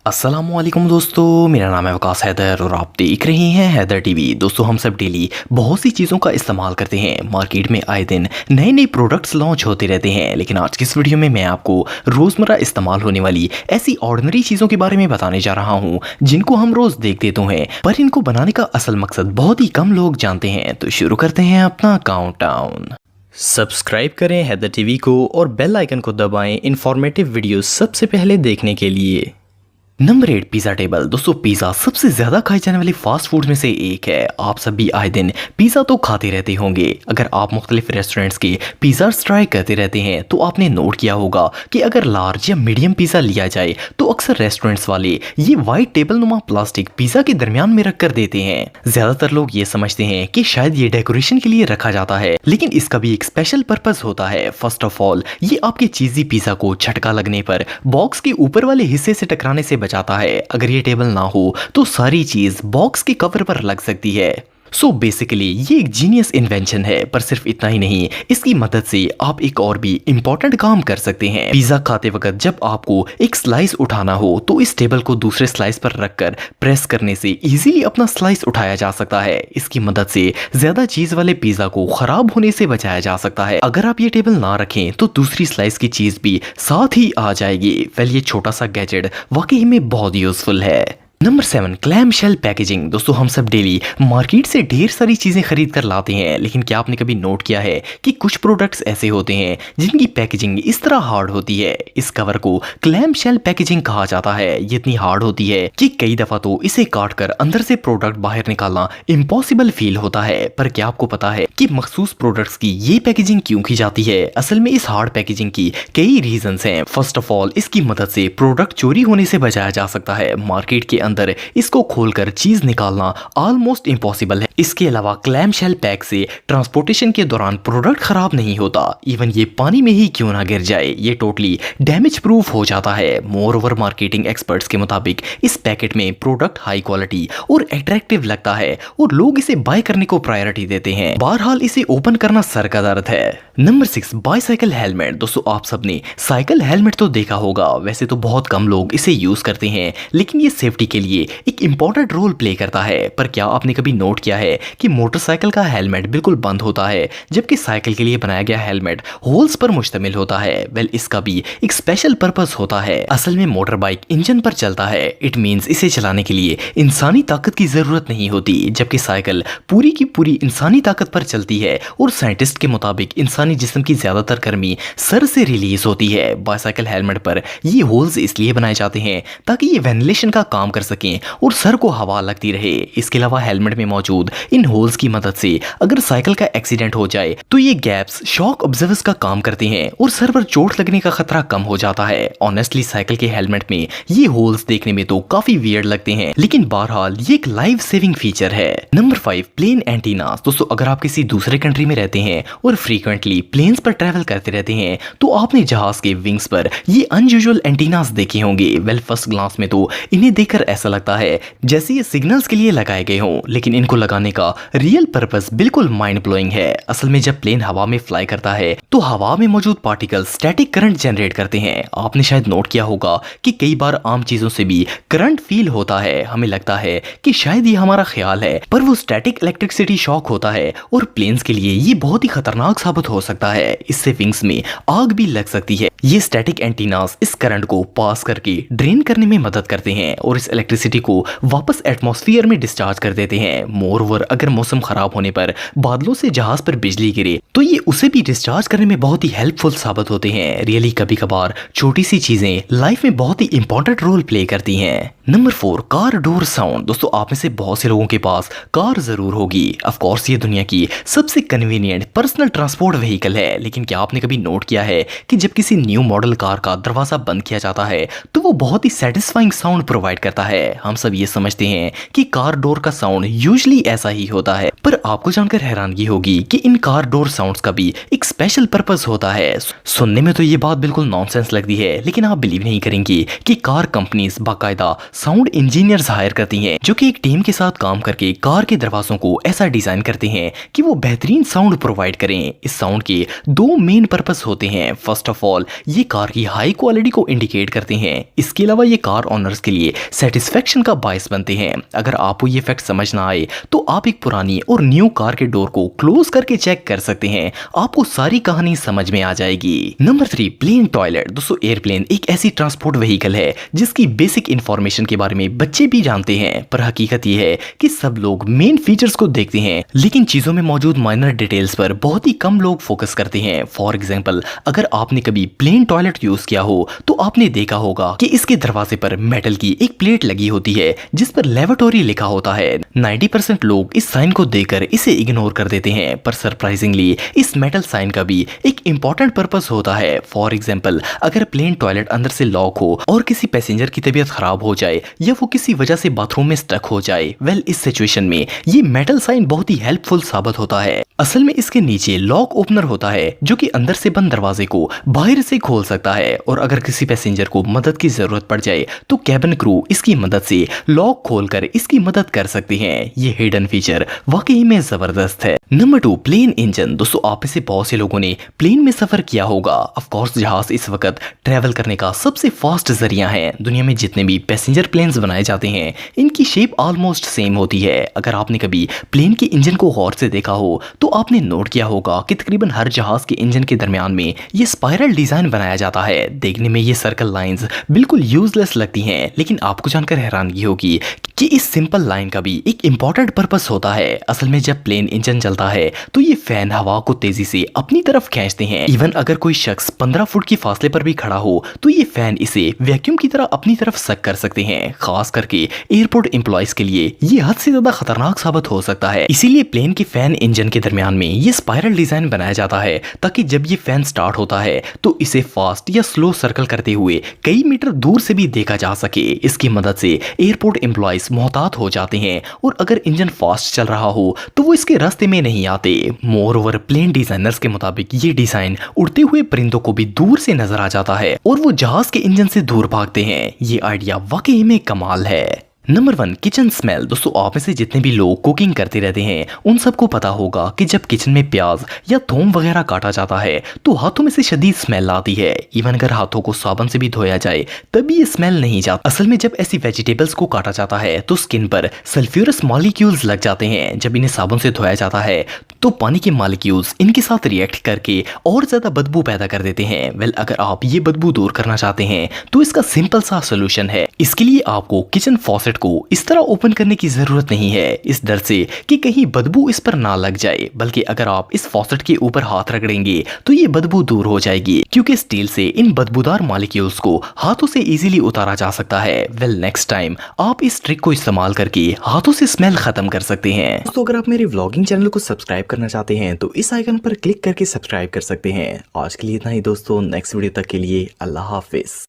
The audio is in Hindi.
अस्सलामुअलैकुम दोस्तों, मेरा नाम है वकास हैदर और आप देख रहे हैं हैदर टीवी। दोस्तों, हम सब डेली बहुत सी चीज़ों का इस्तेमाल करते हैं। मार्केट में आए दिन नए नए प्रोडक्ट्स लॉन्च होते रहते हैं, लेकिन आज की इस वीडियो में मैं आपको रोज़मर्रा इस्तेमाल होने वाली ऐसी ऑर्डिनरी चीज़ों के बारे में बताने जा रहा हूँ जिनको हम रोज़ देखते तो हैं, पर इनको बनाने का असल मकसद बहुत ही कम लोग जानते हैं। तो शुरू करते हैं अपना काउंटडाउन। सब्सक्राइब करें हैदर टीवी को और बेल आइकन को दबाएं इंफॉर्मेटिव वीडियो सबसे पहले देखने के लिए। Number 8, pizza table. दोस्तों, पिज़्ज़ा सबसे ज़्यादा खाए जाने वाले फास्ट फूड में से एक है। आप सब भी आए दिन पिज़्ज़ा तो खाते रहते होंगे। अगर आप मुख्तलिफ रेस्टोरेंट्स के पिज़्ज़ास ट्राई करते रहते हैं तो आपने नोट किया होगा कि अगर लार्ज या मीडियम पिज़्ज़ा लिया जाए तो अक्सर रेस्टोरेंट्स वाले ये वाइट टेबल नुमा प्लास्टिक पिज़्ज़ा के दरमियान में रख कर देते हैं। ज़्यादातर लोग ये समझते हैं कि शायद ये डेकोरेशन के लिए रखा जाता है, लेकिन इसका भी एक स्पेशल पर्पज़ होता है। फर्स्ट ऑफ ऑल, ये आपके चीज़ी पिज़्ज़ा को झटका लगने पर बॉक्स के ऊपर वाले हिस्से से टकराने से बचाता है। अगर ये टेबल ना हो तो सारी चीज बॉक्स के कवर पर लग सकती है। सो बेसिकली ये एक जीनियस इन्वेंशन है। पर सिर्फ इतना ही नहीं, इसकी मदद से आप एक और भी इंपॉर्टेंट काम कर सकते हैं। पिज्जा खाते वक्त जब आपको एक स्लाइस उठाना हो तो इस टेबल को दूसरे स्लाइस पर रखकर प्रेस करने से इजीली अपना स्लाइस उठाया जा सकता है। इसकी मदद से ज्यादा चीज वाले पिज्जा को खराब होने से बचाया जा सकता है। अगर आप ये टेबल ना रखें तो दूसरी स्लाइस की चीज भी साथ ही आ जाएगी। वेल, ये छोटा सा गैजेट वाकई में बहुत यूजफुल है। Number 7, clam shell packaging. दोस्तों, हम सब डेली मार्केट से ढेर सारी चीज़ें खरीद कर लाते हैं, लेकिन क्या आपने कभी नोट किया है कि कुछ प्रोडक्ट्स ऐसे होते हैं जिनकी पैकेजिंग इस तरह हार्ड होती है। इस कवर को क्लैम शेल पैकेजिंग कहा जाता है। ये इतनी हार्ड होती है कि कई दफ़ा तो इसे काट कर अंदर से प्रोडक्ट बाहर निकालना इम्पॉसिबल फील होता है। पर क्या आपको पता है कि मखसूस प्रोडक्ट्स की ये पैकेजिंग क्यों की जाती है? असल में इस हार्ड पैकेजिंग की कई रीजंस हैं। फर्स्ट ऑफ ऑल, इसकी मदद से प्रोडक्ट चोरी होने से बचाया जा सकता है। मार्केट के अंदर इसको खोलकर चीज निकालना ऑलमोस्ट इम्पॉसिबल है। इसके अलावा क्लैम शेल पैक से ट्रांसपोर्टेशन के दौरान प्रोडक्ट खराब नहीं होता। इवन ये पानी में ही क्यों ना गिर जाए, ये टोटली डैमेज प्रूफ हो जाता है। मोर ओवर, मार्केटिंग एक्सपर्ट्स के मुताबिक इस पैकेट में प्रोडक्ट हाई क्वालिटी और अट्रैक्टिव लगता है और लोग इसे बाय करने को प्रायोरिटी देते हैं। बहरहाल, इसे ओपन करना सर का दर्द है। Number 6, bicycle helmet. दोस्तों, आप सबने साइकिल हेलमेट तो देखा होगा। वैसे तो बहुत कम लोग इसे यूज करते हैं, लेकिन ये सेफ्टी के लिए एक इंपॉर्टेंट रोल प्ले करता है। पर क्या आपने कभी नोट किया है कि मोटरसाइकिल का हेलमेट बिल्कुल बंद होता है, जबकि साइकिल के लिए बनाया गया हेलमेट होल्स पर मुश्तमिल होता है? वेल, इसका भी एक स्पेशल पर्पस होता है। असल में मोटर बाइक इंजन पर चलता है। इट मींस इसे चलाने के लिए इंसानी ताकत की जरूरत नहीं होती, जबकि साइकिल पूरी की पूरी इंसानी ताकत पर चलती है। और साइंटिस्ट के मुताबिक इंसानी जिस्म की ज्यादातर गर्मी सर से रिलीज होती है। बाईसाइकिल हेलमेट पर ये होल्स इसलिए बनाए जाते हैं ताकि ये वेंटिलेशन का काम कर सकें और सर को हवा लगती रहे। इसके अलावा हेलमेट में मौजूद इन होल्स की मदद से अगर साइकिल का एक्सीडेंट हो जाए तो ये गैप्स शॉक ऑब्जर्वर्स का काम करते हैं और सर पर चोट लगने का खतरा कम हो जाता है। ऑनेस्टली, साइकिल के हेलमेट में ये होल्स देखने में तो काफी वियर्ड लगते हैं, लेकिन बहरहाल ये एक लाइफ सेविंग फीचर है। Number 5, plane antenna. दोस्तों, अगर आप किसी दूसरे कंट्री में रहते हैं और फ्रीक्वेंटली प्लेन्स पर ट्रैवल करते रहते हैं तो आपने जहाज के विंग्स पर ये अनयूजुअल एंटीनास देखे होंगे। वेल, फर्स्ट ग्लांस में तो इन्हें देखकर ऐसा लगता है जैसे ये सिग्नल्स के लिए लगाए गए हों, लेकिन इनको लगाने का रियल पर्पस बिल्कुल माइंड ब्लोइंग है। असल में जब प्लेन हवा में फ्लाई करता है तो हवा में मौजूद पार्टिकल्स स्टैटिक करंट जनरेट करते हैं। आपने शायद नोट किया होगा कि कई बार आम चीजों से भी करंट फील होता है। हमें लगता है कि शायद ये हमारा ख्याल है, पर वो स्टैटिक इलेक्ट्रिसिटी शॉक होता है और प्लेन्स के लिए ये बहुत ही खतरनाक साबित हो सकता है। इससे विंग्स में आग भी लग सकती है। ये स्टैटिक एंटीनास इस करंट को पास करके ड्रेन करने में मदद करते हैं और इस इलेक्ट्रिसिटी को वापस एटमॉस्फेयर में डिस्चार्ज कर देते हैं। मोर ओवर, अगर मौसम खराब होने पर बादलों से जहाज पर बिजली गिरे तो ये उसे भी डिस्चार्ज करने में बहुत ही हेल्पफुल साबित होते हैं। रियली कभी कभार छोटी सी चीजें लाइफ में बहुत ही इंपॉर्टेंट रोल प्ले करती हैं। Number 4, car door sound. दोस्तों, आप में से बहुत से लोगों के पास कार जरूर होगी। ऑफ कोर्स ये दुनिया की सबसे कन्वीनियंट पर्सनल ट्रांसपोर्ट व्हीकल है, लेकिन क्या आपने कभी नोट किया है कि जब किसी न्यू मॉडल कार का दरवाजा बंद किया जाता है तो वो बहुत ही सेटिस्फाइंग साउंड प्रोवाइड करता है। हम सब ये समझते हैं कि कार डोर का साउंड यूजुअली ऐसा ही होता है, पर आपको जानकर हैरानगी होगी कि इन कार डोर साउंड्स का भी एक स्पेशल पर्पस होता है। सुनने में तो ये बात बिल्कुल नॉनसेंस लगती है, लेकिन आप बिलीव नहीं करेंगे कि कार कंपनीज बाकायदा साउंड इंजीनियर्स हायर करती हैं, जो कि एक टीम के साथ काम करके कार के दरवाजों को ऐसा डिजाइन करते हैं कि वो बेहतरीन साउंड प्रोवाइड करें। इस साउंड के दो मेन पर्पस होते हैं। फर्स्ट ऑफ ऑल, ये कार की हाई क्वालिटी को इंडिकेट करते हैं। इसके अलावा ये कार ऑनर्स के लिए सेटिस्फेक्शन का बायस बनते हैं। अगर आपको ये फैक्ट समझ ना आए तो आप एक पुरानी और न्यू कार के डोर को क्लोज करके चेक कर सकते हैं, आपको सारी कहानी समझ में आ जाएगी। Number 3, plane toilet. दोस्तों, एयरप्लेन एक ऐसी ट्रांसपोर्ट व्हीकल है जिसकी बेसिक इंफॉर्मेशन के बारे में बच्चे भी जानते हैं, पर हकीकत यह है कि सब लोग मेन फीचर्स को देखते हैं लेकिन चीजों में मौजूद माइनर डिटेल्स पर बहुत ही कम लोग फोकस करते हैं। फॉर एग्जांपल, अगर आपने कभी प्लेन टॉयलेट यूज किया हो तो आपने देखा होगा कि इसके दरवाजे पर मेटल की एक प्लेट लगी होती है जिस पर लेवोरेटरी लिखा होता है। 90% लोग इस साइन को देखकर इसे इग्नोर कर देते हैं, पर सरप्राइजिंगली इस मेटल साइन का भी एक इंपॉर्टेंट पर्पस होता है। फॉर एग्जांपल, अगर प्लेन टॉयलेट अंदर से लॉक हो और किसी पैसेंजर की तबीयत खराब हो जाए या वो किसी वजह से बाथरूम में स्टक हो जाए, वेल इस सिचुएशन में ये मेटल साइन बहुत ही हेल्पफुल साबित होता है। असल में इसके नीचे लॉक ओपनर होता है जो कि अंदर से बंद दरवाजे को बाहर से खोल सकता है, और अगर किसी पैसेंजर को मदद की जरूरत पड़ जाए तो कैबिन क्रू इसकी मदद से लॉक खोलकर इसकी मदद कर सकते हैं। ये हिडन फीचर वाकई में जबरदस्त है। Number 2, plane engine. दोस्तों, आप में से बहुत से लोगों ने प्लेन में सफर किया होगा। ऑफ कोर्स, जहाज इस वक्त ट्रैवल करने का सबसे फास्ट जरिया है। दुनिया में जितने भी पैसेंजर प्लेन्स बनाए जाते हैं इनकी शेप ऑलमोस्ट सेम होती है। अगर आपने कभी प्लेन के इंजन को गौर से देखा हो तो आपने नोट किया होगा कि तकरीबन हर जहाज के इंजन के दरमियान में ये स्पाइरल डिजाइन बनाया जाता है। देखने में ये सर्कल लाइंस बिल्कुल यूजलेस लगती हैं, लेकिन आपको जानकर हैरानगी होगी कि इस सिंपल लाइन का भी एक इंपॉर्टेंट पर्पस होता है। असल में जब प्लेन इंजन चलता है तो ये फैन हवा को तेजी से अपनी तरफ खींचते हैं। इवन अगर कोई शख्स 15 फुट के फासले पर भी खड़ा हो तो ये फैन इसे वैक्यूम की तरह अपनी तरफ सक कर सकते हैं। खास करके एयरपोर्ट एम्प्लॉयज के लिए ये हद से ज्यादा खतरनाक साबित हो सकता है। इसीलिए प्लेन के फैन इंजन के दरमियान में ये स्पाइरल डिजाइन बनाया जाता है ताकि जब ये फैन स्टार्ट होता है तो इसे फास्ट या स्लो सर्कल करते हुए कई मीटर दूर से भी देखा जा सके। इसकी मदद से एयरपोर्ट एम्प्लॉयज मोहतात हो जाते हैं और अगर इंजन फास्ट चल रहा हो तो वो इसके रास्ते में नहीं आते। मोर ओवर, प्लेन डिजाइनर्स के मुताबिक ये डिजाइन उड़ते हुए परिंदों को भी दूर से नजर आ जाता है और वो जहाज के इंजन से दूर भागते हैं। ये आइडिया वाकई में कमाल है। Number 1, kitchen smell. दोस्तों, आप में से जितने भी लोग कुकिंग करते रहते हैं उन सबको पता होगा कि जब किचन में प्याज या थूम वगैरह काटा जाता है तो हाथों में से शदीद स्मेल आती है। इवन अगर हाथों को साबुन से भी धोया जाए तभी ये स्मेल नहीं जाती। असल में जब ऐसी वेजिटेबल्स को काटा जाता है तो स्किन पर सल्फ्यूरस मॉलिक्यूल्स लग जाते हैं। जब इन्हें साबुन से धोया जाता है तो पानी के मॉलिक्यूल्स इनके साथ रिएक्ट करके और ज्यादा बदबू पैदा कर देते हैं। वेल, अगर आप ये बदबू दूर करना चाहते हैं तो इसका सिंपल सा सोल्यूशन है। इसके लिए आपको किचन फॉसेट को इस तरह ओपन करने की जरूरत नहीं है, इस डर से कि कहीं बदबू इस पर ना लग जाए, बल्कि अगर आप इस फॉसेट के ऊपर हाथ रगड़ेंगे तो ये बदबू दूर हो जाएगी, क्योंकि स्टील से इन बदबूदार मॉलिक्यूल्स को हाथों से इजीली उतारा जा सकता है। वेल, नेक्स्ट टाइम आप इस ट्रिक को इस्तेमाल करके हाथों से स्मेल खत्म कर सकते हैं। दोस्तों, अगर आप मेरे व्लॉगिंग चैनल को सब्सक्राइब करना चाहते हैं तो इस आइकन पर क्लिक करके सब्सक्राइब कर सकते हैं। आज के लिए इतना ही दोस्तों, नेक्स्ट वीडियो तक के लिए अल्लाह हाफिज।